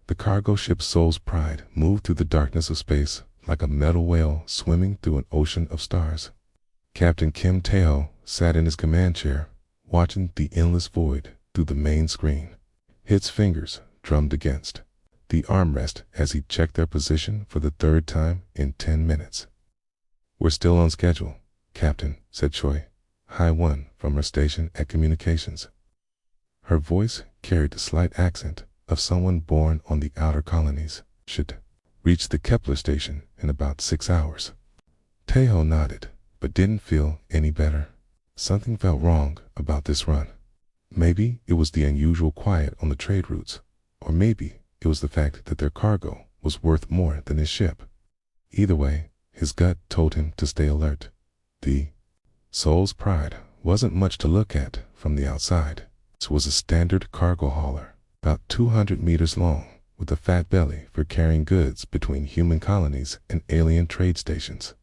The cargo ship Soul's Pride moved through the darkness of space like a metal whale swimming through an ocean of stars. Captain Kim Tae-ho sat in his command chair, watching the endless void through the main screen. His fingers drummed against the armrest as he checked their position for the third time in 10 minutes. "We're still on schedule, Captain," said Choi, High 1 from her station at communications. Her voice carried the slight accent of someone born on the outer colonies. "Should reach the Kepler station in about 6 hours. Tae-ho nodded, but didn't feel any better. Something felt wrong about this run. Maybe it was the unusual quiet on the trade routes, or maybe it was the fact that their cargo was worth more than his ship. Either way, his gut told him to stay alert. The Soul's Pride wasn't much to look at from the outside. It was a standard cargo hauler, about 200 meters long, with a fat belly for carrying goods between human colonies and alien trade stations.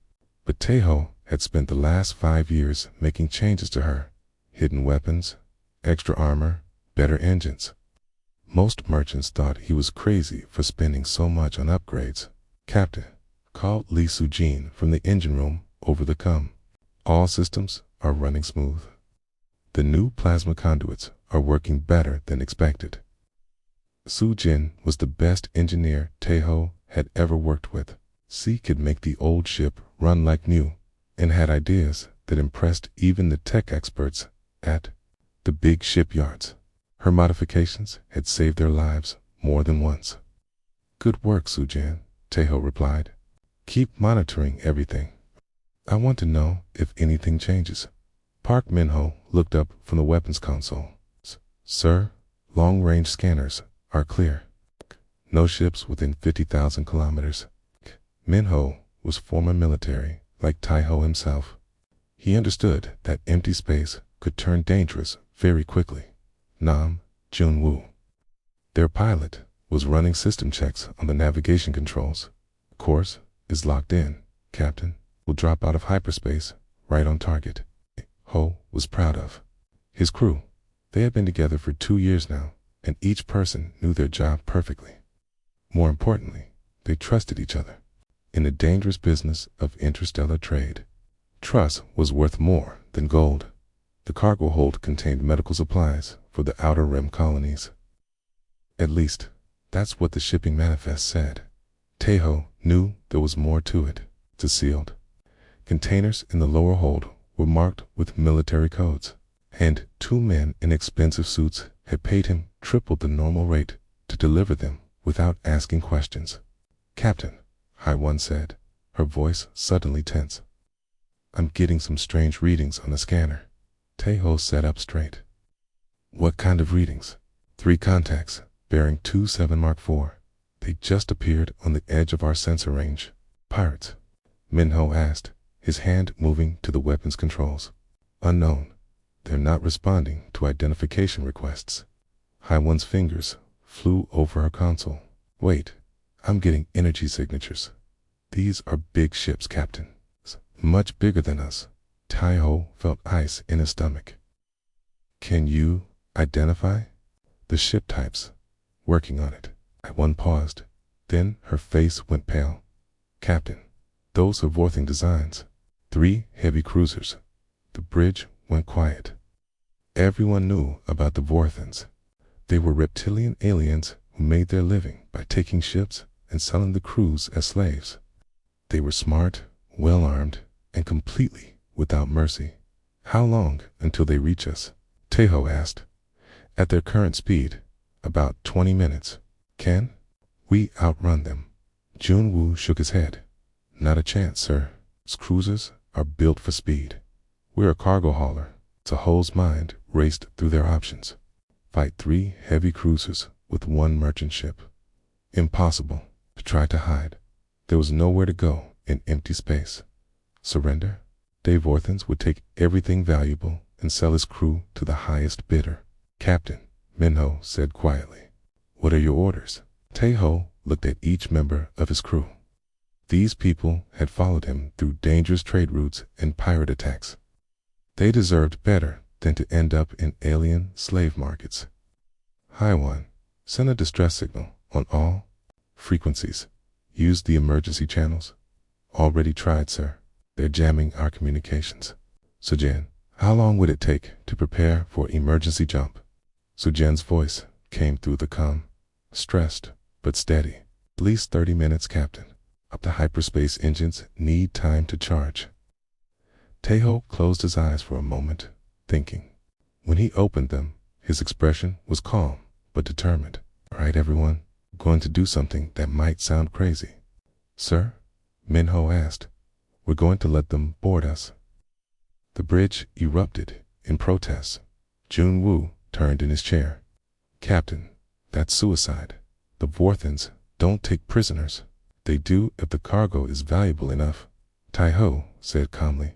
But Tae-ho had spent the last 5 years making changes to her: hidden weapons, extra armor, better engines. Most merchants thought he was crazy for spending so much on upgrades. "Captain," called Lee Soo-jin from the engine room over the comm. "All systems are running smooth. The new plasma conduits are working better than expected." Soo-jin was the best engineer Tae-ho had ever worked with. She could make the old ship run like new, and had ideas that impressed even the tech experts at the big shipyards. Her modifications had saved their lives more than once. "Good work, Soo-jin," Tae-ho replied. "Keep monitoring everything. I want to know if anything changes." Park Min-ho looked up from the weapons console. "Sir, long-range scanners are clear. No ships within 50,000 kilometers." Min-ho was former military, like Tae-ho himself. He understood that empty space could turn dangerous very quickly. Nam Jun-woo, their pilot, was running system checks on the navigation controls. "Course is locked in, Captain. We'll drop out of hyperspace right on target." Ho was proud of his crew. They had been together for 2 years now, and each person knew their job perfectly. More importantly, they trusted each other. In the dangerous business of interstellar trade, trust was worth more than gold. The cargo hold contained medical supplies for the outer rim colonies. At least, that's what the shipping manifest said. Tae-ho knew there was more to it. The sealed containers in the lower hold were marked with military codes, and 2 men in expensive suits had paid him triple the normal rate to deliver them without asking questions. "Captain," High 1 said, her voice suddenly tense. "I'm getting some strange readings on the scanner." Tae-ho sat up straight. "What kind of readings?" 3 contacts bearing 27 Mark IV. "They just appeared on the edge of our sensor range." "Pirates?" Min-ho asked, his hand moving to the weapons controls. "Unknown. They're not responding to identification requests." High 1's fingers flew over her console. "Wait, I'm getting energy signatures. These are big ships, Captain. Much bigger than us." Tae-ho felt ice in his stomach. "Can you identify the ship types?" "Working on it." High 1 paused. Then her face went pale. "Captain, those are Vorthing designs. 3 heavy cruisers." The bridge went quiet. Everyone knew about the Vorthings. They were reptilian aliens who made their living by taking ships and selling the crews as slaves. They were smart, well-armed, and completely without mercy. "How long until they reach us?" Tae-ho asked. "At their current speed, about 20 minutes. Can we outrun them?" Jun-woo shook his head. "Not a chance, sir. Cruisers are built for speed. We're a cargo hauler." Tae-ho's mind raced through their options. Fight 3 heavy cruisers with 1 merchant ship. Impossible. To try to hide. There was nowhere to go in empty space. Surrender? Dave Vorthens would take everything valuable and sell his crew to the highest bidder. "Captain," Min-ho said quietly, "what are your orders?" Tae-ho looked at each member of his crew. These people had followed him through dangerous trade routes and pirate attacks. They deserved better than to end up in alien slave markets. "High 1, send a distress signal On all frequencies. Use the emergency channels. Already tried, sir. They're jamming our communications. Sujan, how long would it take to prepare for emergency jump? Sujan's voice came through the comm, stressed but steady. At least 30 minutes, Captain. Up the hyperspace engines need time to charge. Teho closed his eyes for a moment, thinking. When he opened them, his expression was calm but determined. All right, everyone, going to do something that might sound crazy. Sir? Minho asked. We're going to let them board us. The bridge erupted in protest. Jun Woo turned in his chair. Captain, that's suicide. The Vorthans don't take prisoners. They do if the cargo is valuable enough. Tai Ho said calmly.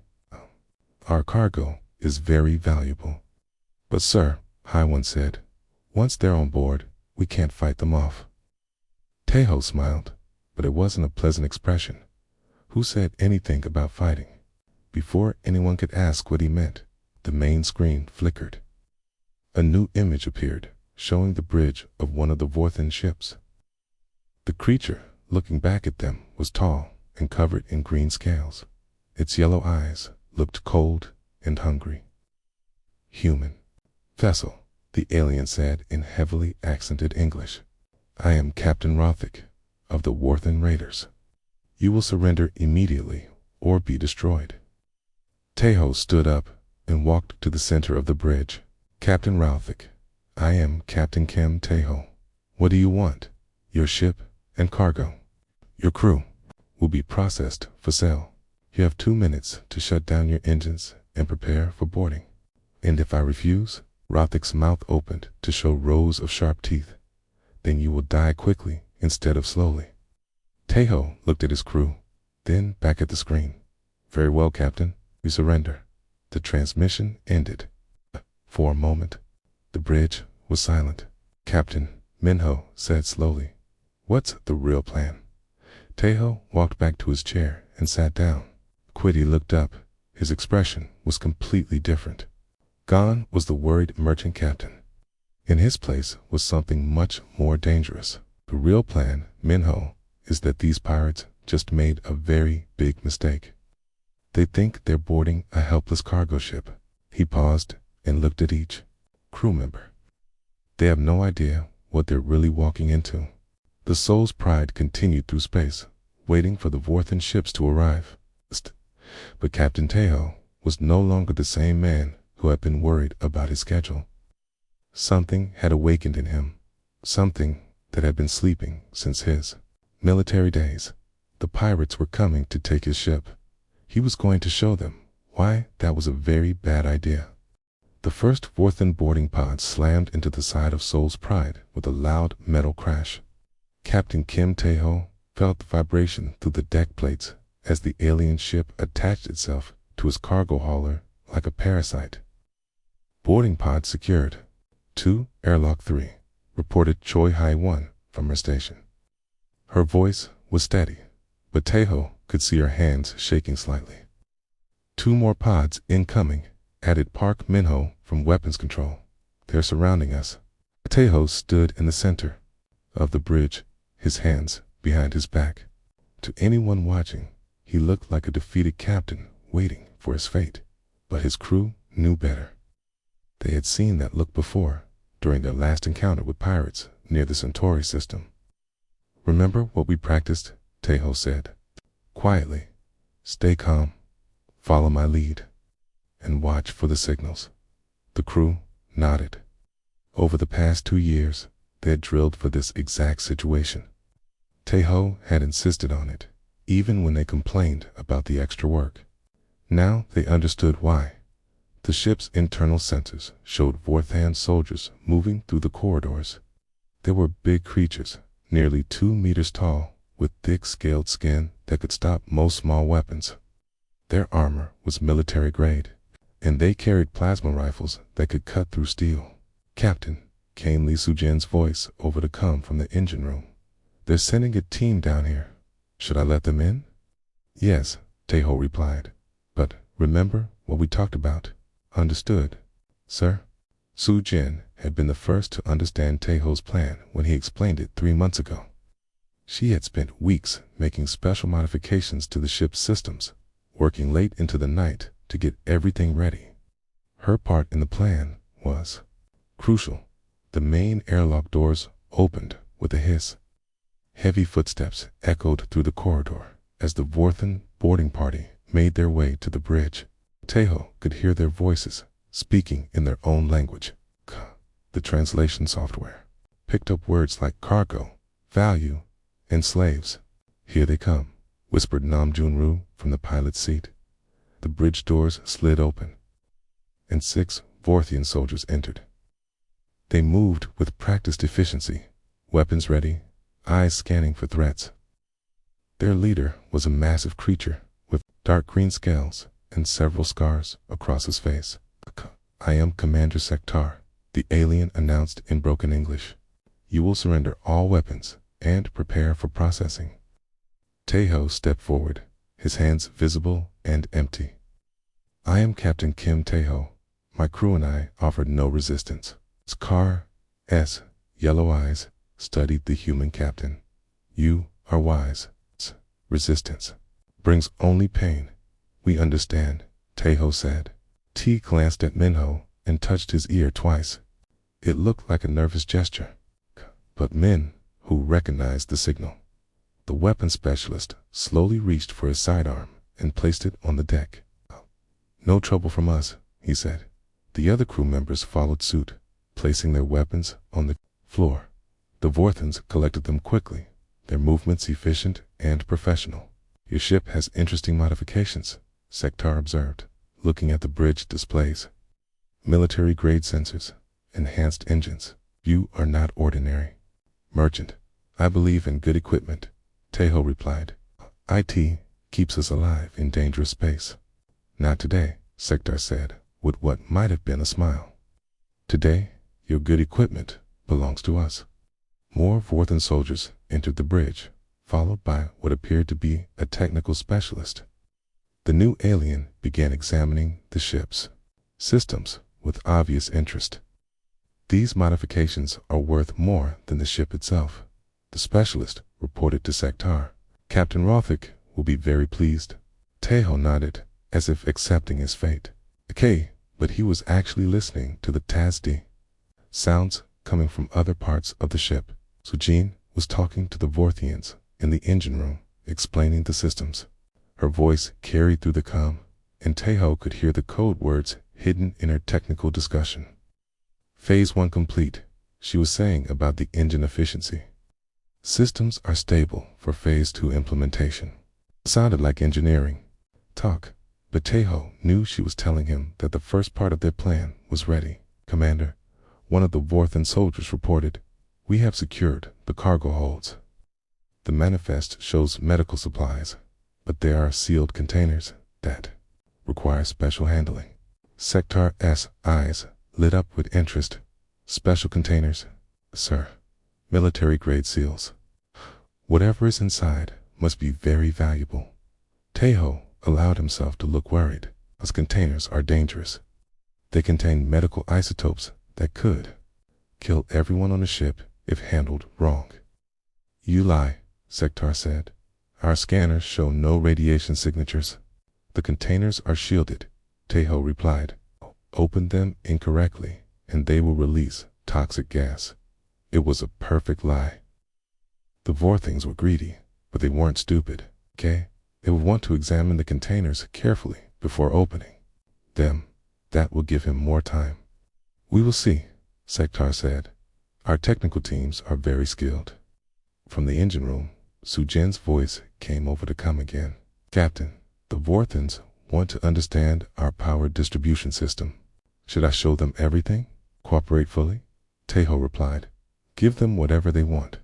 Our cargo is very valuable. But sir, Hai One said, once they're on board, we can't fight them off. Teho smiled, but it wasn't a pleasant expression. Who said anything about fighting? Before anyone could ask what he meant, the main screen flickered. A new image appeared, showing the bridge of one of the Vorthan ships. The creature, looking back at them, was tall and covered in green scales. Its yellow eyes looked cold and hungry. Human. Vessel, the alien said in heavily accented English. I am Captain Rothick of the Vorthan Raiders. You will surrender immediately or be destroyed. Teho stood up and walked to the center of the bridge. Captain Rothick, I am Captain Kim Teho. What do you want? Your ship and cargo. Your crew will be processed for sale. You have 2 minutes to shut down your engines and prepare for boarding. And if I refuse, Rothick's mouth opened to show rows of sharp teeth. Then you will die quickly instead of slowly. Teho looked at his crew, then back at the screen. Very well, Captain, we surrender. The transmission ended. For a moment, the bridge was silent. Captain Minho said slowly, what's the real plan? Teho walked back to his chair and sat down. Quiddy looked up. His expression was completely different. Gone was the worried merchant captain. In his place was something much more dangerous. The real plan, Minho, is that these pirates just made a very big mistake. They think they're boarding a helpless cargo ship. He paused and looked at each crew member. They have no idea what they're really walking into. The Soul's Pride continued through space, waiting for the Vorthan ships to arrive. But Captain Teho was no longer the same man who had been worried about his schedule. Something had awakened in him, something that had been sleeping since his military days. The pirates were coming to take his ship. He was going to show them why that was a very bad idea. The first Vorthan boarding pod slammed into the side of Soul's Pride with a loud metal crash. Captain Kim Teho felt the vibration through the deck plates as the alien ship attached itself to his cargo hauler like a parasite. Boarding pod secured. To Airlock 3, reported Choi Hai-1 from her station. Her voice was steady, but Teho could see her hands shaking slightly. 2 more pods incoming, added Park Minho from weapons control. They're surrounding us. Teho stood in the center of the bridge, his hands behind his back. To anyone watching, he looked like a defeated captain waiting for his fate, but his crew knew better. They had seen that look before, during their last encounter with pirates near the Centauri system. Remember what we practiced, Teho said. Quietly, stay calm, follow my lead, and watch for the signals. The crew nodded. Over the past 2 years, they had drilled for this exact situation. Teho had insisted on it, even when they complained about the extra work. Now they understood why. The ship's internal sensors showed Vorthan soldiers moving through the corridors. They were big creatures, nearly 2 meters tall, with thick scaled skin that could stop most small weapons. Their armor was military grade, and they carried plasma rifles that could cut through steel. Captain, came Lee Sujin's voice over the comm from the engine room. They're sending a team down here. Should I let them in? Yes, Teho replied. But remember what we talked about. Understood, sir? Sujin had been the first to understand Taeho's plan when he explained it 3 months ago. She had spent weeks making special modifications to the ship's systems, working late into the night to get everything ready. Her part in the plan was crucial. The main airlock doors opened with a hiss. Heavy footsteps echoed through the corridor as the Vorthan boarding party made their way to the bridge. Taeho could hear their voices speaking in their own language. The translation software picked up words like cargo, value, and slaves. "Here they come," whispered Nam Junru from the pilot's seat. The bridge doors slid open, and 6 Vorthian soldiers entered. They moved with practiced efficiency, weapons ready, eyes scanning for threats. Their leader was a massive creature with dark green scales and several scars across his face. "I am Commander Sektar," the alien announced in broken English. "You will surrender all weapons and prepare for processing." Taeho stepped forward, his hands visible and empty. "I am Captain Kim Taeho. My crew and I offered no resistance." Scar's yellow eyes studied the human captain. "You are wise. Resistance brings only pain. We understand," Taeho said. T glanced at Minho and touched his ear twice. It looked like a nervous gesture, but Min, who recognized the signal. The weapons specialist slowly reached for his sidearm and placed it on the deck. "No trouble from us," he said. The other crew members followed suit, placing their weapons on the floor. The Vorthans collected them quickly, their movements efficient and professional. "Your ship has interesting modifications," Sektar observed, looking at the bridge displays. "Military-grade sensors, enhanced engines. You are not ordinary." "Merchant, I believe in good equipment," Taeho replied. "IT keeps us alive in dangerous space." "Not today," Sektar said, with what might have been a smile. "Today, your good equipment belongs to us." More Vorthan soldiers entered the bridge, followed by what appeared to be a technical specialist. The new alien began examining the ship's systems with obvious interest. "These modifications are worth more than the ship itself," the specialist reported to Sektar. "Captain Rothick will be very pleased." Taeho nodded, as if accepting his fate. Okay, but he was actually listening to the TASD sounds coming from other parts of the ship. Sujin was talking to the Vorthians in the engine room, explaining the systems. Her voice carried through the comm, and Taeho could hear the code words hidden in her technical discussion. "Phase 1 complete," she was saying about the engine efficiency. "Systems are stable for Phase 2 implementation." It sounded like engineering talk, but Taeho knew she was telling him that the first part of their plan was ready. "Commander," one of the Vorthan soldiers reported, "we have secured the cargo holds. The manifest shows medical supplies, but there are sealed containers that require special handling." Sektar's eyes lit up with interest. "Special containers, sir. Military-grade seals. Whatever is inside must be very valuable." Taeho allowed himself to look worried, as containers are dangerous. They contain medical isotopes that could kill everyone on the ship if handled wrong. "You lie," Sektar said. "Our scanners show no radiation signatures." "The containers are shielded," Taeho replied. "Open them incorrectly, and they will release toxic gas." It was a perfect lie. The Vorthings were greedy, but they weren't stupid, okay? They would want to examine the containers carefully before opening them. That will give him more time. "We will see," Sektar said. "Our technical teams are very skilled." From the engine room, Sujin's voice came over the comm again. "Captain, the Vorthans want to understand our power distribution system. Should I show them everything? Cooperate fully?" Taeho replied. "Give them whatever they want."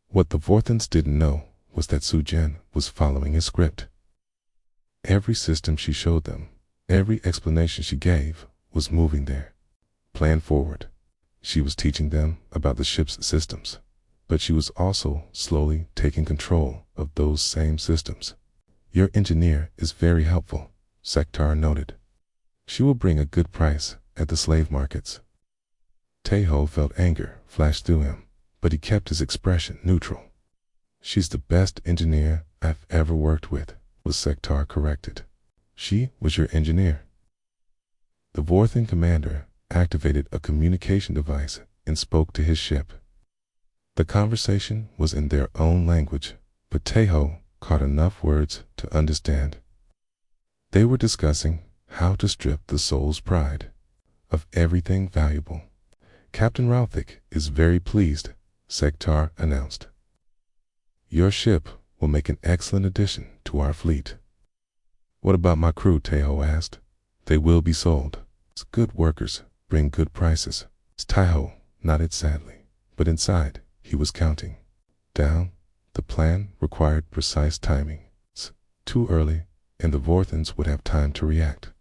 What the Vorthans didn't know was that Sujin was following his script. Every system she showed them, every explanation she gave, was moving their plan forward. She was teaching them about the ship's systems, but she was also slowly taking control of those same systems. "Your engineer is very helpful," Sektar noted. "She will bring a good price at the slave markets." Teho felt anger flash through him, but he kept his expression neutral. She's the best engineer I've ever worked with, was Sektar corrected. She was your engineer. The Vorthan commander activated a communication device and spoke to his ship. The conversation was in their own language, but Teho caught enough words to understand. They were discussing how to strip the soul's pride of everything valuable. Captain Ralthik is very pleased, Sektar announced. Your ship will make an excellent addition to our fleet. What about my crew? Teho asked. They will be sold. Good workers bring good prices. Teho nodded sadly, but inside he was counting down. The plan required precise timing. Too early, and the Vorthans would have time to react.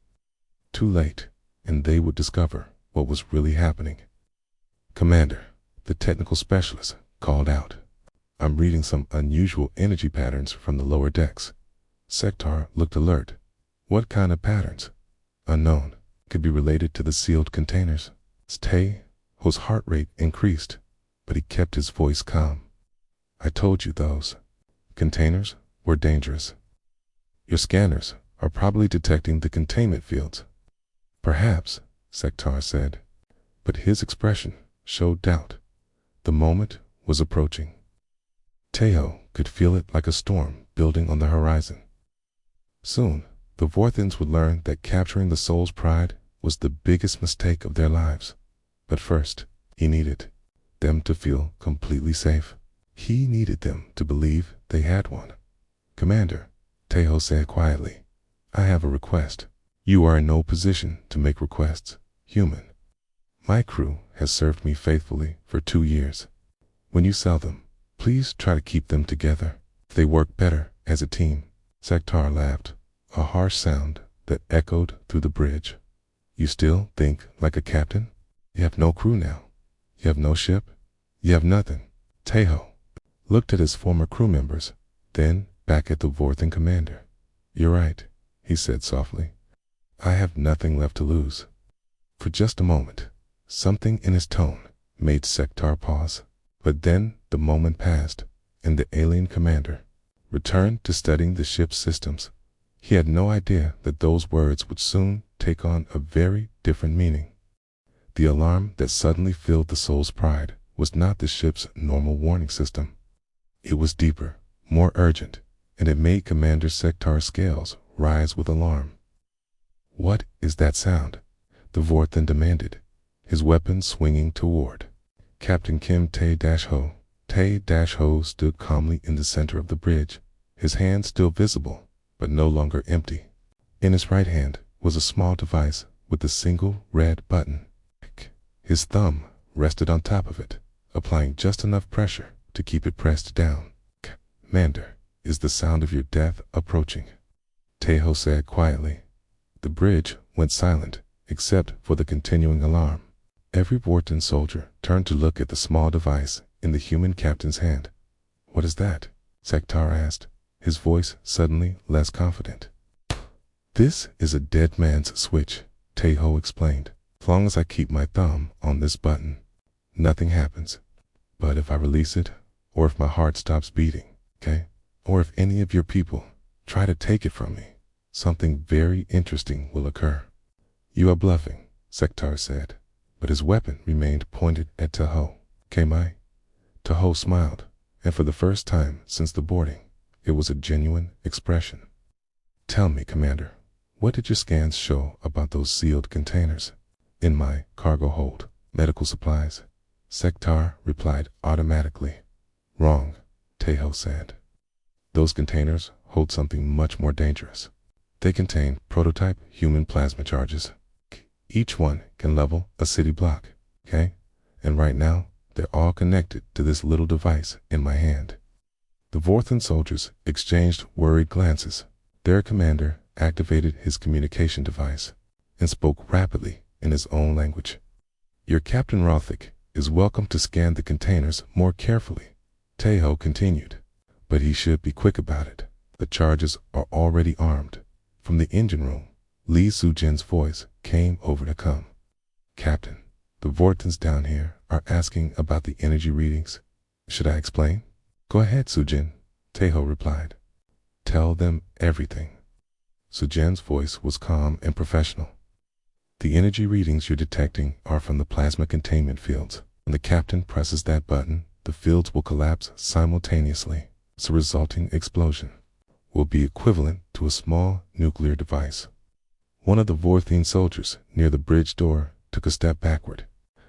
Too late, and they would discover what was really happening. Commander, the technical specialist called out. I'm reading some unusual energy patterns from the lower decks. Sektar looked alert. What kind of patterns? Unknown. Could be related to the sealed containers. Teho's heart rate increased, but he kept his voice calm. I told you those containers were dangerous. Your scanners are probably detecting the containment fields. Perhaps, Sektar said, but his expression showed doubt. The moment was approaching. Teho could feel it like a storm building on the horizon. Soon, the Vorthans would learn that capturing the soul's pride was the biggest mistake of their lives. But first, he needed them to feel completely safe. He needed them to believe they had one. Commander, Teho said quietly, I have a request. You are in no position to make requests, human. My crew has served me faithfully for 2 years. When you sell them, please try to keep them together. They work better as a team. Sektar laughed, a harsh sound that echoed through the bridge. You still think like a captain? You have no crew now. You have no ship. You have nothing. Teho looked at his former crew members, then back at the Vorthan commander. You're right, he said softly. I have nothing left to lose. For just a moment, something in his tone made Sektar pause. But then the moment passed, and the alien commander returned to studying the ship's systems. He had no idea that those words would soon take on a very different meaning. The alarm that suddenly filled the soul's pride was not the ship's normal warning system. It was deeper, more urgent, and it made Commander Sektar's scales rise with alarm. What is that sound? The Vorthan demanded, his weapon swinging toward Captain Kim Tae-Ho. Tae-Ho stood calmly in the center of the bridge, his hand still visible, but no longer empty. In his right hand was a small device with a single red button. His thumb rested on top of it, applying just enough pressure to keep it pressed down. Commander, is the sound of your death approaching? Teho said quietly. The bridge went silent, except for the continuing alarm. Every Vorthan soldier turned to look at the small device in the human captain's hand. What is that? Sektar asked, his voice suddenly less confident. This is a dead man's switch, Teho explained. As long as I keep my thumb on this button, nothing happens. But if I release it, or if my heart stops beating, or if any of your people try to take it from me, something very interesting will occur. You are bluffing, Sektar said, but his weapon remained pointed at Teho. Teho smiled, and for the first time since the boarding, it was a genuine expression. Tell me, Commander, what did your scans show about those sealed containers? In my cargo hold, medical supplies. Sektar replied automatically. Wrong, Teho said. Those containers hold something much more dangerous. They contain prototype human plasma charges. Each one can level a city block, And right now, they're all connected to this little device in my hand. The Vorthan soldiers exchanged worried glances. Their commander activated his communication device and spoke rapidly in his own language. Your Captain Ralthik is welcome to scan the containers more carefully, Teho continued, but he should be quick about it. The charges are already armed. From the engine room, Li Sujin's voice came over the com. Captain, The Vortons down here are asking about the energy readings. Should I explain? Go ahead, Sujin, Taeho replied. Tell them everything. Sujin's voice was calm and professional. The energy readings you're detecting are from the plasma containment fields. When the captain presses that button, the fields will collapse simultaneously. The resulting explosion will be equivalent to a small nuclear device. One of the Vorthene soldiers near the bridge door took a step backward.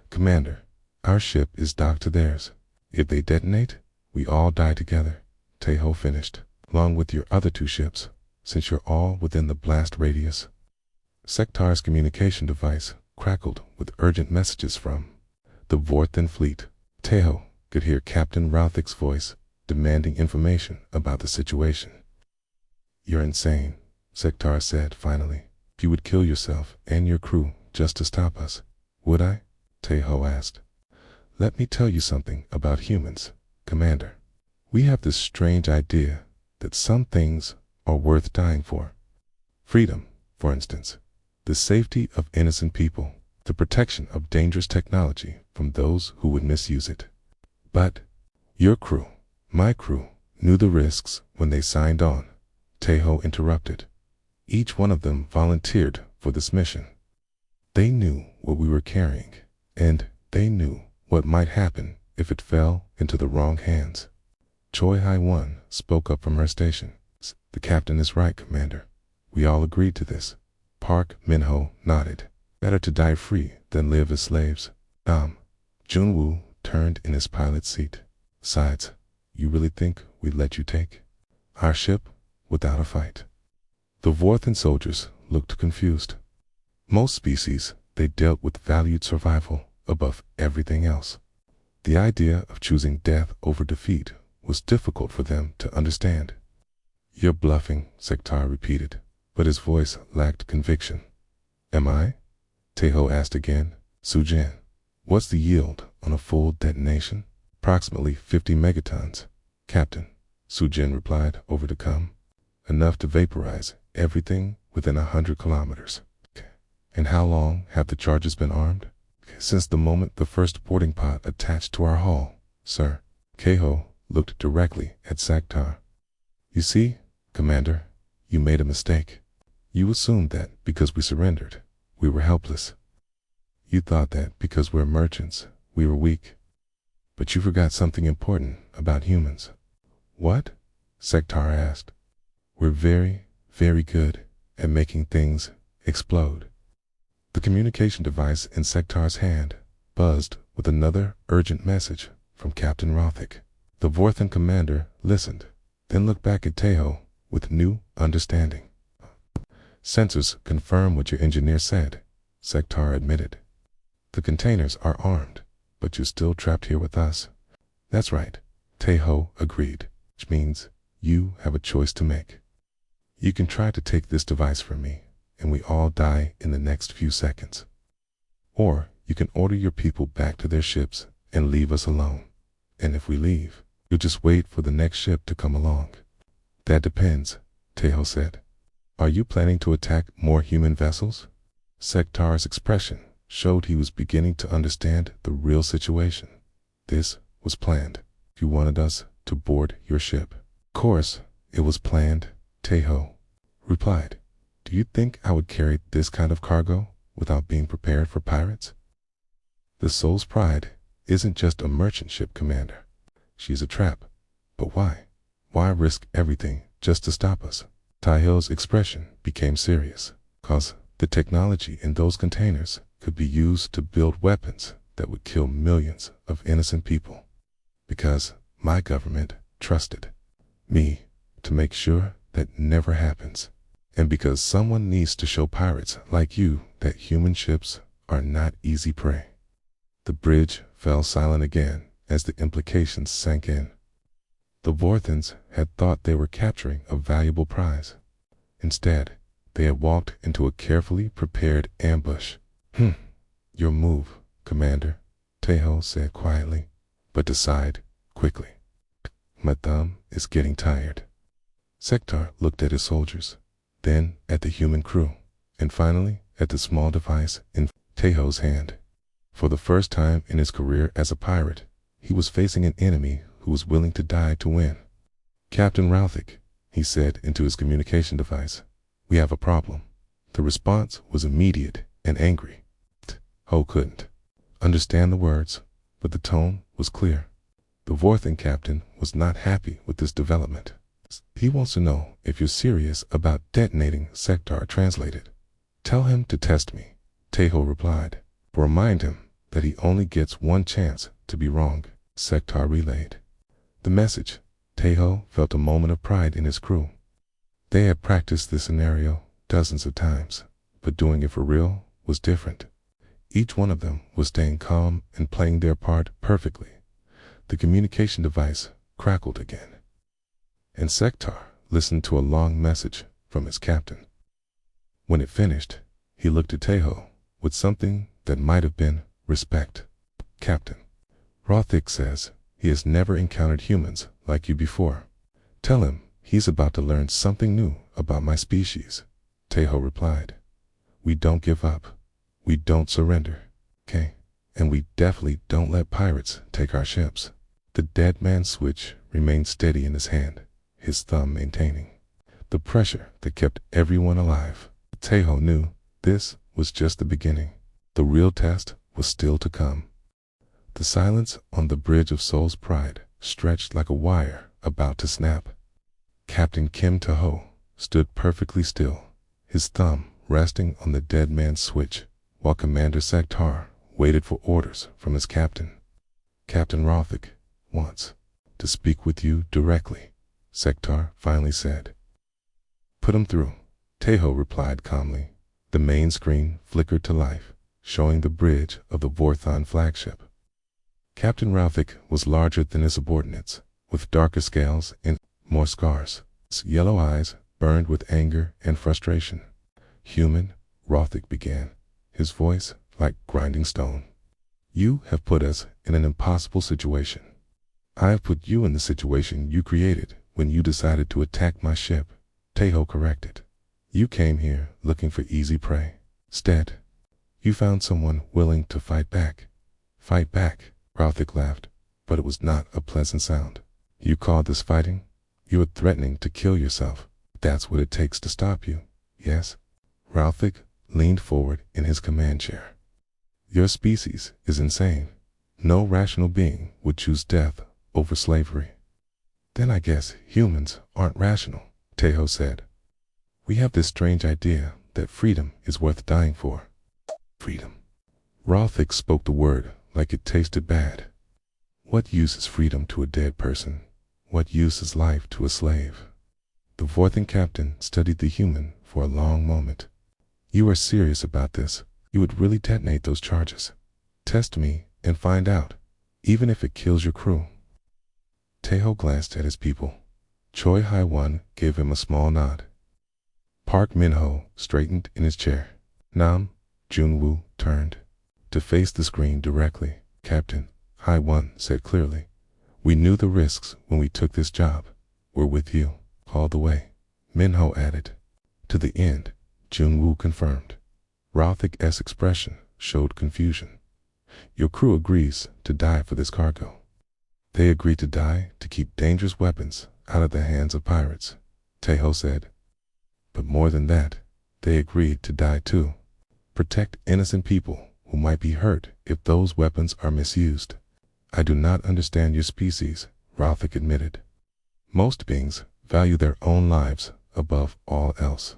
Commander, our ship is docked to theirs. If they detonate, we all die together, Taeho finished, along with your other two ships, since you're all within the blast radius. Sektar's communication device crackled with urgent messages from the Vorthen fleet. Taeho could hear Captain Routhik's voice demanding information about the situation. You're insane, Sektar said finally. If you would kill yourself and your crew just to stop us, would I? Taeho asked. Let me tell you something about humans, Commander. We have this strange idea that some things are worth dying for. Freedom, for instance, the safety of innocent people, the protection of dangerous technology from those who would misuse it. But your crew, my crew, knew the risks when they signed on, Taeho interrupted. Each one of them volunteered for this mission. They knew what we were carrying, and they knew what might happen if it fell into the wrong hands. Choi Hai-1 spoke up from her station. The captain is right, Commander. We all agreed to this. Park Min-ho nodded. Better to die free than live as slaves. Junwoo turned in his pilot's seat. Besides, you really think we'd let you take our ship without a fight? The Vorthen soldiers looked confused. Most species, they dealt with valued survival above everything else. The idea of choosing death over defeat was difficult for them to understand. You're bluffing, Sektar repeated, but his voice lacked conviction. Am I? Taeho asked again. Sujin, what's the yield on a full detonation? Approximately 50 megatons, Captain, Sujin replied over the com. Enough to vaporize everything within 100 kilometers. And how long have the charges been armed? Since the moment the first boarding pod attached to our hull, sir. Taeho looked directly at Sektar. You see, Commander, you made a mistake. You assumed that because we surrendered, we were helpless. You thought that because we're merchants, we were weak. But you forgot something important about humans. What? Sektar asked. We're very, very good at making things explode. The communication device in Sektar's hand buzzed with another urgent message from Captain Rothik. The Vorthen commander listened, then looked back at Taeho with new understanding. Sensors confirm what your engineer said, Sektar admitted. The containers are armed, but you're still trapped here with us. That's right, Taeho agreed, which means you have a choice to make. You can try to take this device from me, and we all die in the next few seconds. Or you can order your people back to their ships and leave us alone. And if we leave, you'll just wait for the next ship to come along. That depends, Taeho said. Are you planning to attack more human vessels? Sektar's expression showed he was beginning to understand the real situation. This was planned. You wanted us to board your ship. Of course, it was planned, Taeho replied. Do you think I would carry this kind of cargo without being prepared for pirates? The Soul's Pride isn't just a merchant ship, Commander. She's a trap. But why? Why risk everything just to stop us? Taeho's expression became serious, because the technology in those containers could be used to build weapons that would kill millions of innocent people. Because my government trusted me to make sure that never happens. And because someone needs to show pirates like you that human ships are not easy prey. The bridge fell silent again as the implications sank in. The Vorthens had thought they were capturing a valuable prize. Instead, they had walked into a carefully prepared ambush. Your move, Commander, Taeho said quietly, but decide quickly. My thumb is getting tired. Sektar looked at his soldiers, then at the human crew, and finally at the small device in Taeho's hand. For the first time in his career as a pirate, he was facing an enemy who was willing to die to win. "Captain Routhik," he said into his communication device, "we have a problem." The response was immediate and angry. Ho couldn't understand the words, but the tone was clear. The Vorthen captain was not happy with this development. "He wants to know if you're serious about detonating," Sektar translated. "Tell him to test me," Teho replied. "Remind him that he only gets one chance to be wrong," Sektar relayed. The message. Teho felt a moment of pride in his crew. They had practiced this scenario dozens of times, but doing it for real was different. Each one of them was staying calm and playing their part perfectly. The communication device crackled again, and Sektar listened to a long message from his captain. When it finished, he looked at Teho with something that might have been respect. "Captain, Routhik says he has never encountered humans like you before. Tell him he's about to learn something new about my species," Teho replied. "We don't give up. We don't surrender. Okay? And we definitely don't let pirates take our ships." The dead man's switch remained steady in his hand, his thumb maintaining the pressure that kept everyone alive. Teho knew this was just the beginning. The real test was still to come. The silence on the bridge of Soul's Pride stretched like a wire about to snap. Captain Kim Taho stood perfectly still, his thumb resting on the dead man's switch, while Commander Sektar waited for orders from his captain. "Captain Routhik wants to speak with you directly," Sektar finally said. "Put him through," Teho replied calmly. The main screen flickered to life, showing the bridge of the Vorthon flagship. Captain Routhik was larger than his subordinates, with darker scales and more scars. His yellow eyes burned with anger and frustration. "Human," Routhik began, his voice like grinding stone. "You have put us in an impossible situation. I have put you in the situation you created when you decided to attack my ship," Teho corrected. "You came here looking for easy prey. Instead, you found someone willing to fight back." "Fight back," Routhik laughed, but it was not a pleasant sound. "You call this fighting? You are threatening to kill yourself. That's what it takes to stop you, yes?" Routhik leaned forward in his command chair. "Your species is insane. No rational being would choose death over slavery." "Then I guess humans aren't rational," Teho said. "We have this strange idea that freedom is worth dying for." "Freedom." Routhik spoke the word like it tasted bad. "What use is freedom to a dead person? What use is life to a slave?" The Vorthen captain studied the human for a long moment. "You are serious about this? You would really detonate those charges? Test me and find out, even if it kills your crew?" Teho glanced at his people. Choi Hai-Wan gave him a small nod. Park Min-ho straightened in his chair. Nam Jun-woo turned to face the screen directly. "Captain," Hai-Wan said clearly, "we knew the risks when we took this job. We're with you all the way." Min-ho added, "To the end," Jun-woo confirmed. Routhik's expression showed confusion. "Your crew agrees to die for this cargo." "They agreed to die to keep dangerous weapons out of the hands of pirates," Teho said. "But more than that, they agreed to die too. Protect innocent people who might be hurt if those weapons are misused." "I do not understand your species," Routhik admitted. "Most beings value their own lives above all else."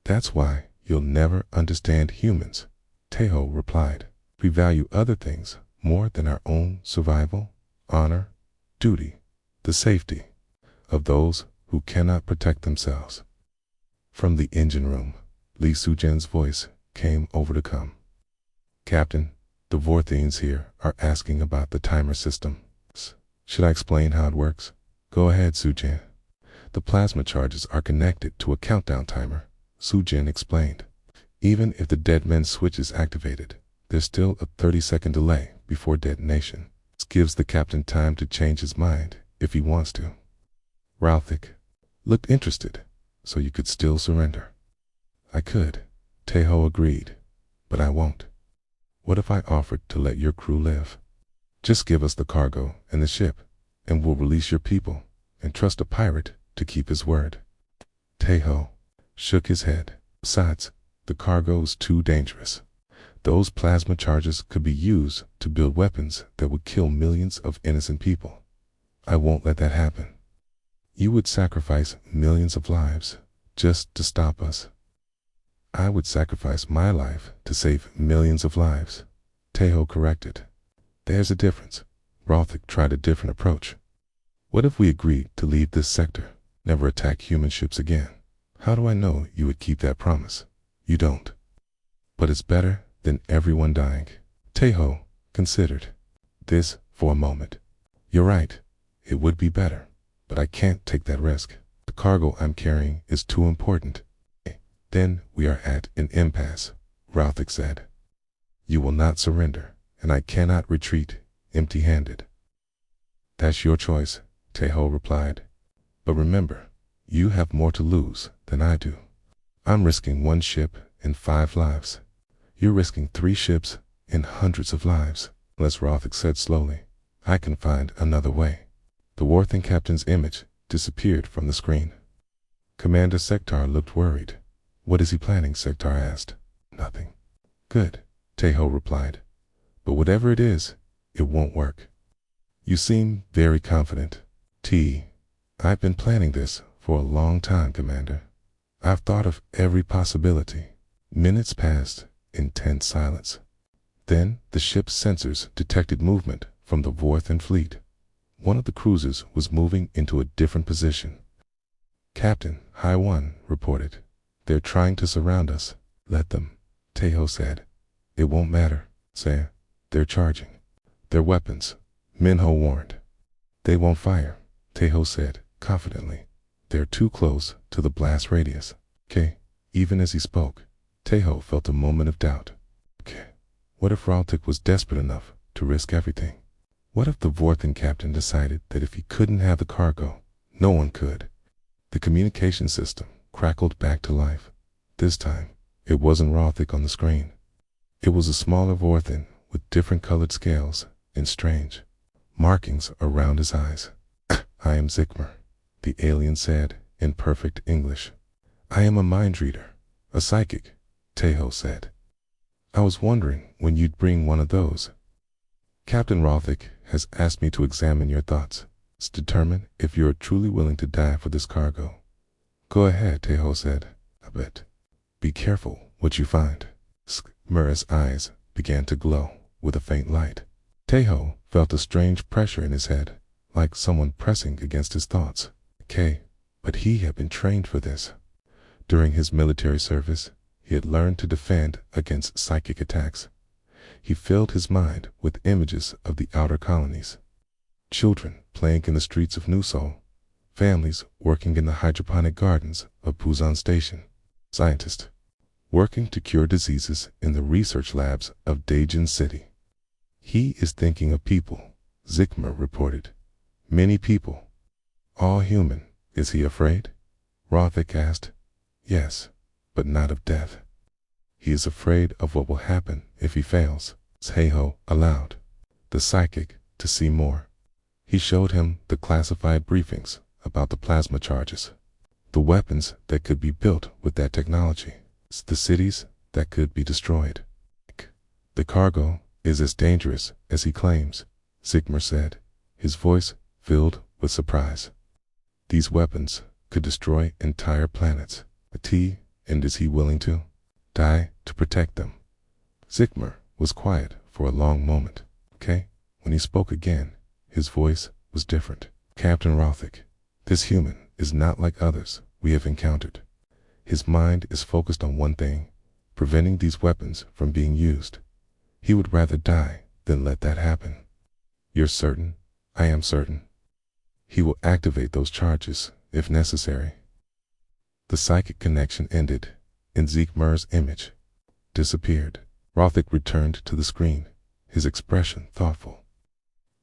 "That's why you'll never understand humans," Teho replied. "We value other things more than our own survival, honor, duty, the safety of those who cannot protect themselves." From the engine room, Lee Sujen's voice came over the com. "Captain, the Vorthens here are asking about the timer system. Should I explain how it works?" "Go ahead, Sujen." "The plasma charges are connected to a countdown timer," Sujen explained. "Even if the dead man's switch is activated, there's still a 30-second delay before detonation. This gives the captain time to change his mind if he wants to." Routhik looked interested. "So you could still surrender?" "I could," Teho agreed, "but I won't." What if I offered to let your crew live? Just give us the cargo and the ship, and we'll release your people, and trust a pirate to keep his word. Tejo shook his head. Besides, the cargo is too dangerous. Those plasma charges could be used to build weapons that would kill millions of innocent people. I won't let that happen. You would sacrifice millions of lives just to stop us. I would sacrifice my life to save millions of lives, Tejo corrected. There's a difference. Rothick tried a different approach. What if we agreed to leave this sector, never attack human ships again? How do I know you would keep that promise? You don't. But it's better than everyone dying. Tejo considered this for a moment. You're right. It would be better, but I can't take that risk. The cargo I'm carrying is too important. Then we are at an impasse, Rothick said. You will not surrender, and I cannot retreat empty-handed. That's your choice, Tejo replied. But remember, you have more to lose than I do. I'm risking 1 ship and 5 lives. You're risking 3 ships and hundreds of lives. Unless, Rothick said slowly, I can find another way. The Warthen captain's image disappeared from the screen. Commander Sektar looked worried. What is he planning? Sektar asked. Nothing. Good, Tejo replied. But whatever it is, it won't work. You seem very confident. I've been planning this for a long time, Commander. I've thought of every possibility. Minutes passed in tense silence. Then the ship's sensors detected movement from the Vorthen fleet. One of the cruisers was moving into a different position. Captain, High One reported. They're trying to surround us. Let them, Tejo said. It won't matter, sir. They're charging. Their weapons, Minho warned. They won't fire, Tejo said confidently. They're too close to the blast radius. Even as he spoke, Tejo felt a moment of doubt. What if Raltic was desperate enough to risk everything? What if the Vorthen captain decided that if he couldn't have the cargo, no one could? The communication system crackled back to life. This time, it wasn't Raltic on the screen. It was a smaller Vorthen with different colored scales and strange markings around his eyes. I am Zikmer, the alien said in perfect English. I am a mind reader, a psychic, Tejo said. I was wondering when you'd bring one of those. Captain Rothick has asked me to examine your thoughts, to determine if you are truly willing to die for this cargo. Go ahead, Tejo said. I bet. Be careful what you find. Zikmer's eyes began to glow with a faint light. Tejo felt a strange pressure in his head, like someone pressing against his thoughts. But he had been trained for this. During his military service, he had learned to defend against psychic attacks. He filled his mind with images of the outer colonies. Children playing in the streets of Nusol, families working in the hydroponic gardens of Puzan Station, scientists working to cure diseases in the research labs of Dajin City. He is thinking of people, Zikmer reported. Many people. All human. Is he afraid? Rothick asked. Yes, but not of death. He is afraid of what will happen if he fails. Tejo allowed the psychic to see more. He showed him the classified briefings about the plasma charges, the weapons that could be built with that technology, the cities that could be destroyed. The cargo is as dangerous as he claims, Zikmer said, his voice filled with surprise. These weapons could destroy entire planets. And is he willing to die to protect them? Zikmer was quiet for a long moment. When he spoke again, his voice was different. Captain Rothick, this human is not like others we have encountered. His mind is focused on one thing, preventing these weapons from being used. He would rather die than let that happen. You're certain? I am certain. He will activate those charges if necessary. The psychic connection ended, and Zikmer's image disappeared. Rothick returned to the screen, his expression thoughtful.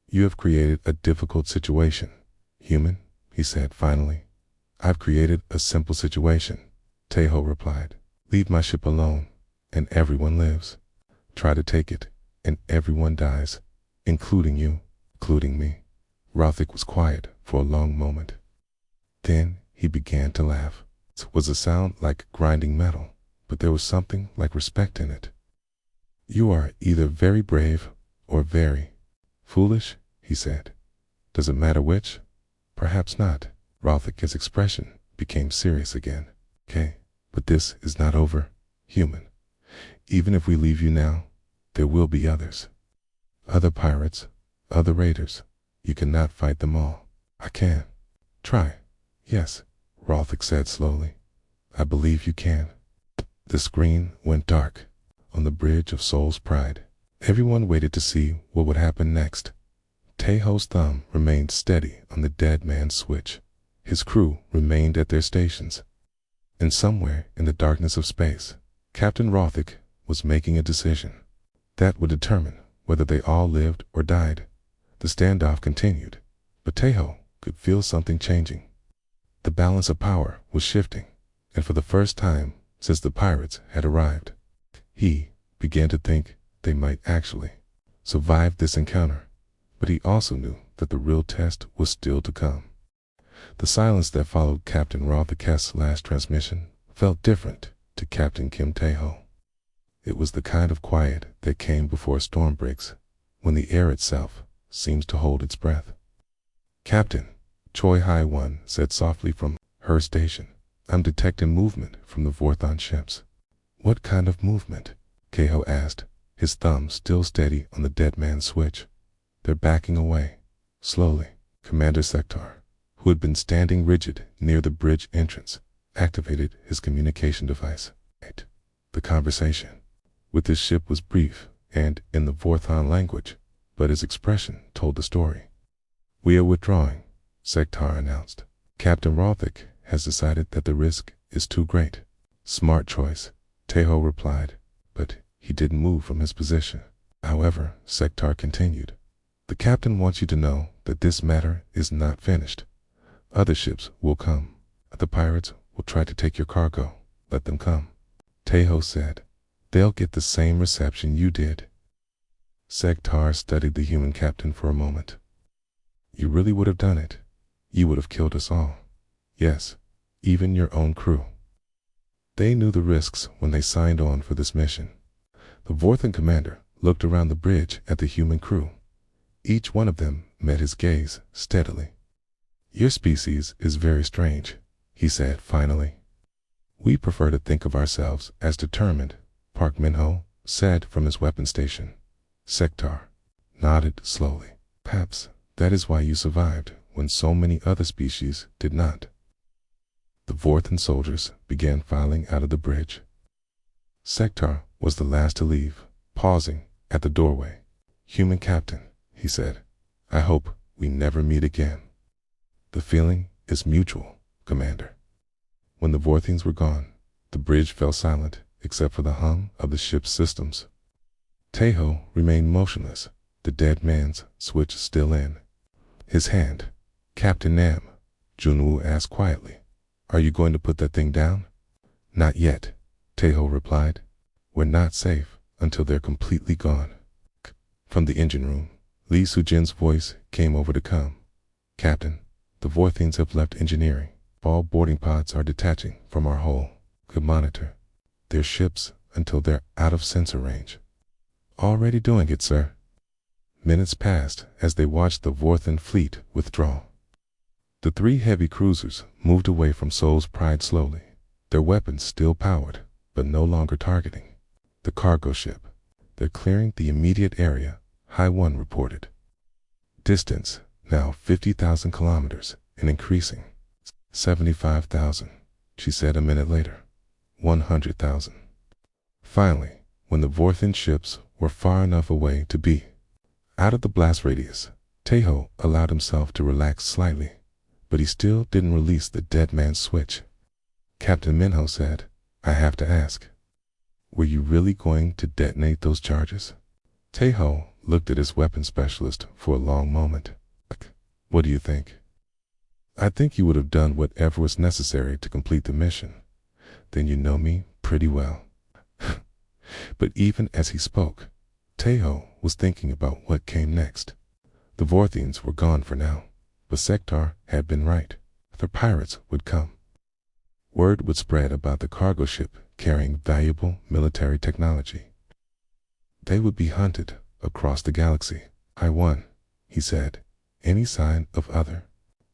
You have created a difficult situation, human, he said finally. I've created a simple situation, Tejo replied. Leave my ship alone, and everyone lives. Try to take it, and everyone dies, including you, including me. Rothick was quiet for a long moment. Then he began to laugh. It was a sound like grinding metal, but there was something like respect in it. You are either very brave or very foolish, he said. Does it matter which? Perhaps not. Rothick's expression became serious again. Okay, but this is not over, human. Even if we leave you now, there will be others. Other pirates, other raiders. You cannot fight them all. I can. Try. Yes, Rothick said slowly. I believe you can. The screen went dark on the bridge of Soul's Pride. Everyone waited to see what would happen next. Tejo's thumb remained steady on the dead man's switch. His crew remained at their stations. And somewhere in the darkness of space, Captain Rothick was making a decision that would determine whether they all lived or died. The standoff continued, but Tejo could feel something changing. The balance of power was shifting, and for the first time since the pirates had arrived, he began to think they might actually survive this encounter. But he also knew that the real test was still to come. The silence that followed Captain Rothick's last transmission felt different to Captain Kim Tejo. It was the kind of quiet that came before a storm breaks, when the air itself seems to hold its breath. Captain, Choi Hai-1 said softly from her station, I'm detecting movement from the Vorthon ships. What kind of movement? Tejo asked, his thumb still steady on the dead man's switch. They're backing away, slowly. Commander Sektar, who had been standing rigid near the bridge entrance, activated his communication device. The conversation with his ship was brief and in the Vorthon language, but his expression told the story. We are withdrawing, Sektar announced. Captain Rothick has decided that the risk is too great. Smart choice, Tejo replied, but he didn't move from his position. However, Sektar continued, the captain wants you to know that this matter is not finished. Other ships will come. The pirates will try to take your cargo. Let them come. Tejo said, they'll get the same reception you did. Sektar studied the human captain for a moment. You really would have done it. You would have killed us all. Yes, even your own crew. They knew the risks when they signed on for this mission. The Vorthon commander looked around the bridge at the human crew. Each one of them met his gaze steadily. Your species is very strange, he said finally. We prefer to think of ourselves as determined, Park Minho said from his weapon station. Sektar nodded slowly. Perhaps that is why you survived when so many other species did not. The Vorthon soldiers began filing out of the bridge. Sektar was the last to leave, pausing at the doorway. Human captain, he said, I hope we never meet again. The feeling is mutual, Commander. When the Vorthons were gone, the bridge fell silent except for the hum of the ship's systems. Tejo remained motionless, the dead man's switch still in his hand. Captain Nam, Junwoo asked quietly, are you going to put that thing down? Not yet, Tejo replied. We're not safe until they're completely gone. From the engine room, Lee Sujin's voice came over to come. Captain, the Vorthons have left engineering. All boarding pods are detaching from our hull. Could monitor their ships until they're out of sensor range. Already doing it, sir. Minutes passed as they watched the Vorthon fleet withdraw. The three heavy cruisers moved away from Soul's Pride slowly, their weapons still powered, but no longer targeting the cargo ship. They're clearing the immediate area, Hai-1 reported. Distance, now 50,000 kilometers and increasing. 75,000, she said a minute later. 100,000. Finally, when the Vorthon ships were far enough away to be out of the blast radius, Tejo allowed himself to relax slightly, but he still didn't release the dead man's switch. Captain Minho said, I have to ask, were you really going to detonate those charges? Tejo looked at his weapons specialist for a long moment. What do you think? I think you would have done whatever was necessary to complete the mission. Then you know me pretty well. But even as he spoke, Teho was thinking about what came next. The Vorthians were gone for now, but Sektar had been right. The pirates would come. Word would spread about the cargo ship carrying valuable military technology. They would be hunted across the galaxy. I won, he said. Any sign of other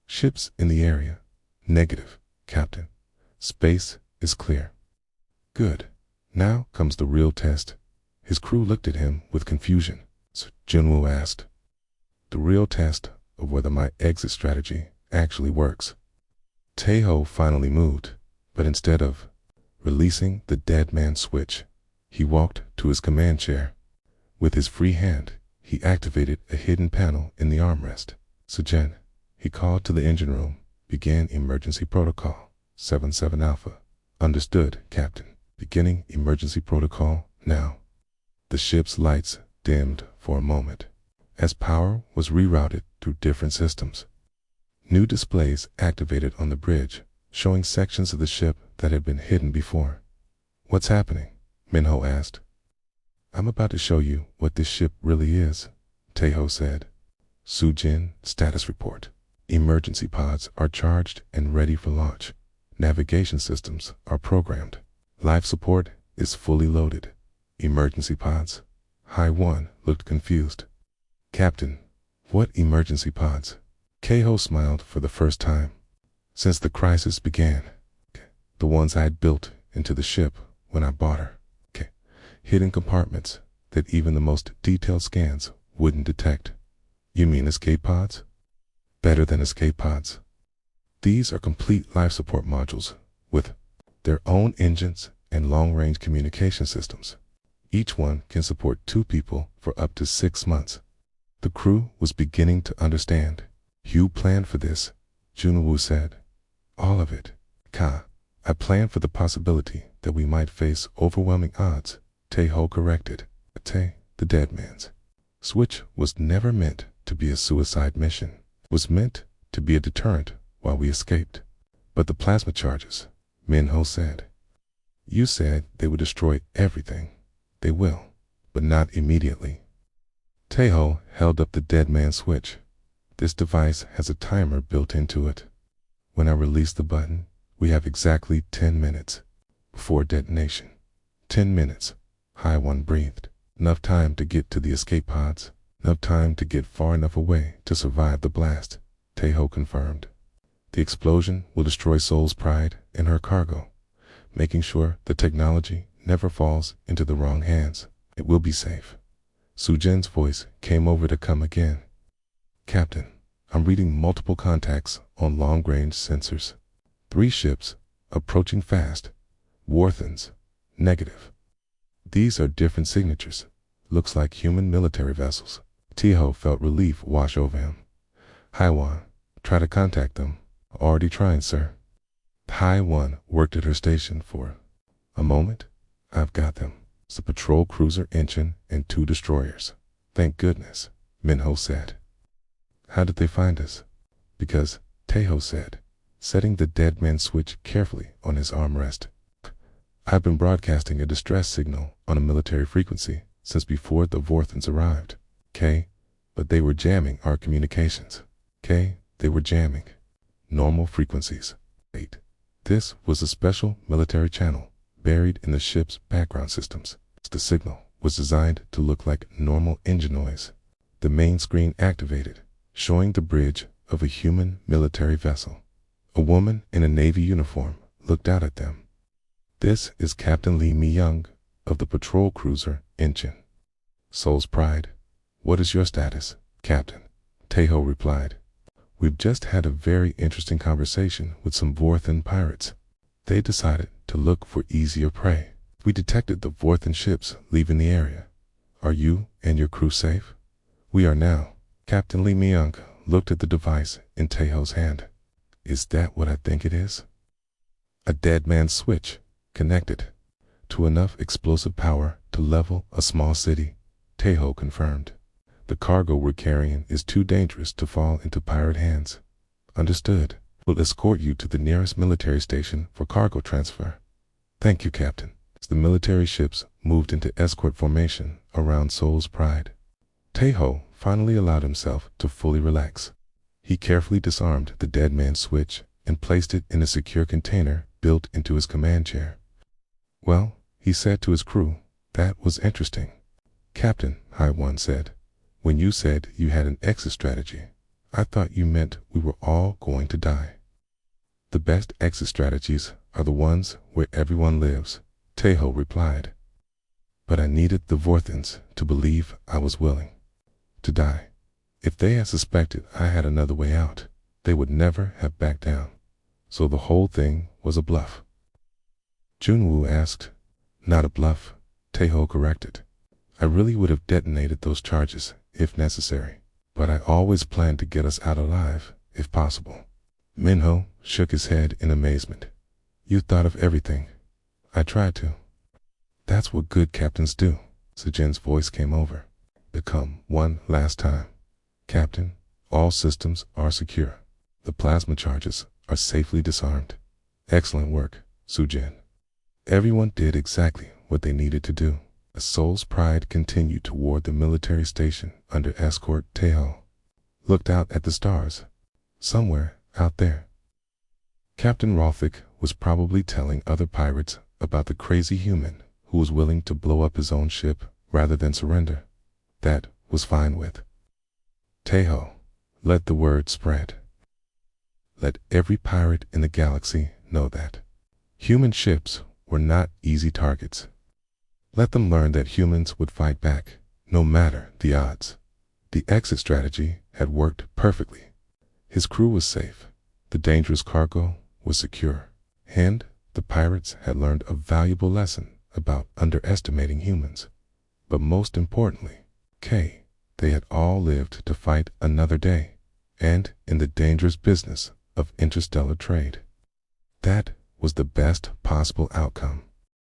ships in the area? Negative, Captain. Space is clear. Good. Now comes the real test. His crew looked at him with confusion. So Junwoo asked, the real test of whether my exit strategy actually works. Teho finally moved, but instead of releasing the dead man switch, he walked to his command chair. With his free hand, he activated a hidden panel in the armrest. Sujen, he called to the engine room, began emergency protocol. 77 Alpha. Understood, Captain. Beginning emergency protocol now. The ship's lights dimmed for a moment, as power was rerouted through different systems. New displays activated on the bridge, showing sections of the ship that had been hidden before. What's happening? Minho asked. I'm about to show you what this ship really is, Teho said. Sujin, status report. Emergency pods are charged and ready for launch. Navigation systems are programmed. Life support is fully loaded. Emergency pods. High 1 looked confused. Captain, what emergency pods? Keho smiled for the first time. Since the crisis began. The ones I had built into the ship when I bought her. Hidden compartments that even the most detailed scans wouldn't detect. You mean escape pods? Better than escape pods. These are complete life support modules with their own engines and long-range communication systems. Each one can support 2 people for up to 6 months. The crew was beginning to understand. You planned for this, Junwoo said. All of it. I planned for the possibility that we might face overwhelming odds, Teho corrected. The dead man's switch was never meant to be a suicide mission. It was meant to be a deterrent while we escaped. But the plasma charges, Minho said. You said they would destroy everything. They will, but not immediately. Teho held up the dead man switch. This device has a timer built into it. When I release the button, we have exactly 10 minutes before detonation. 10 minutes. High 1 breathed. Enough time to get to the escape pods. Enough time to get far enough away to survive the blast, Teho confirmed. The explosion will destroy Soul's pride and her cargo, making sure the technology never falls into the wrong hands. It will be safe. Sujin's voice came over to come again. Captain, I'm reading multiple contacts on long-range sensors. 3 ships, approaching fast. Warthans, negative. These are different signatures. Looks like human military vessels. Teho felt relief wash over him. Haiwan, try to contact them. Already trying, sir. Haiwan worked at her station for a moment. I've got them. It's a patrol cruiser engine and 2 destroyers. Thank goodness, Minho said. How did they find us? Because, Teho said, setting the dead man switch carefully on his armrest. I've been broadcasting a distress signal on a military frequency since before the Vorthans arrived. But they were jamming our communications. They were jamming normal frequencies. 8. This was a special military channel buried in the ship's background systems. The signal was designed to look like normal engine noise. The main screen activated, showing the bridge of a human military vessel. A woman in a Navy uniform looked out at them. This is Captain Lee Mi-young of the patrol cruiser engine. Soul's Pride. What is your status, Captain? Teho replied. We've just had a very interesting conversation with some Vorthan pirates. They decided to look for easier prey. We detected the Vorthan ships leaving the area. Are you and your crew safe? We are now. Captain Lee Mi-young looked at the device in Teho's hand. Is that what I think it is? A dead man's switch, connected to enough explosive power to level a small city, Teho confirmed. The cargo we're carrying is too dangerous to fall into pirate hands. Understood. We'll escort you to the nearest military station for cargo transfer. Thank you, Captain. As the military ships moved into escort formation around Soul's pride. Teho finally allowed himself to fully relax. He carefully disarmed the dead man's switch and placed it in a secure container built into his command chair. "Well," he said to his crew, "that was interesting." "Captain," High One said, "when you said you had an exit strategy, I thought you meant we were all going to die." "The best exit strategies are the ones where everyone lives," Teho replied. "But I needed the Vorthans to believe I was willing to die. If they had suspected I had another way out, they would never have backed down. So the whole thing was a bluff." Junwoo asked. "Not a bluff," Teho corrected. "I really would have detonated those charges if necessary, but I always planned to get us out alive if possible." Minho shook his head in amazement. "You thought of everything." "I tried to." "That's what good captains do." Sejin's voice came over. "Become one last time. Captain, all systems are secure. The plasma charges are safely disarmed." "Excellent work, Sujin." Everyone did exactly what they needed to do. As Soul's pride continued toward the military station under escort, Teho looked out at the stars. Somewhere out there, Captain Rothick was probably telling other pirates about the crazy human who was willing to blow up his own ship rather than surrender. That was fine with Teho. Let the word spread. Let every pirate in the galaxy know that human ships were not easy targets. Let them learn that humans would fight back, no matter the odds. The exit strategy had worked perfectly. His crew was safe, the dangerous cargo was secure, and the pirates had learned a valuable lesson about underestimating humans. But most importantly, they had all lived to fight another day, and in the dangerous business of interstellar trade. That was the best possible outcome.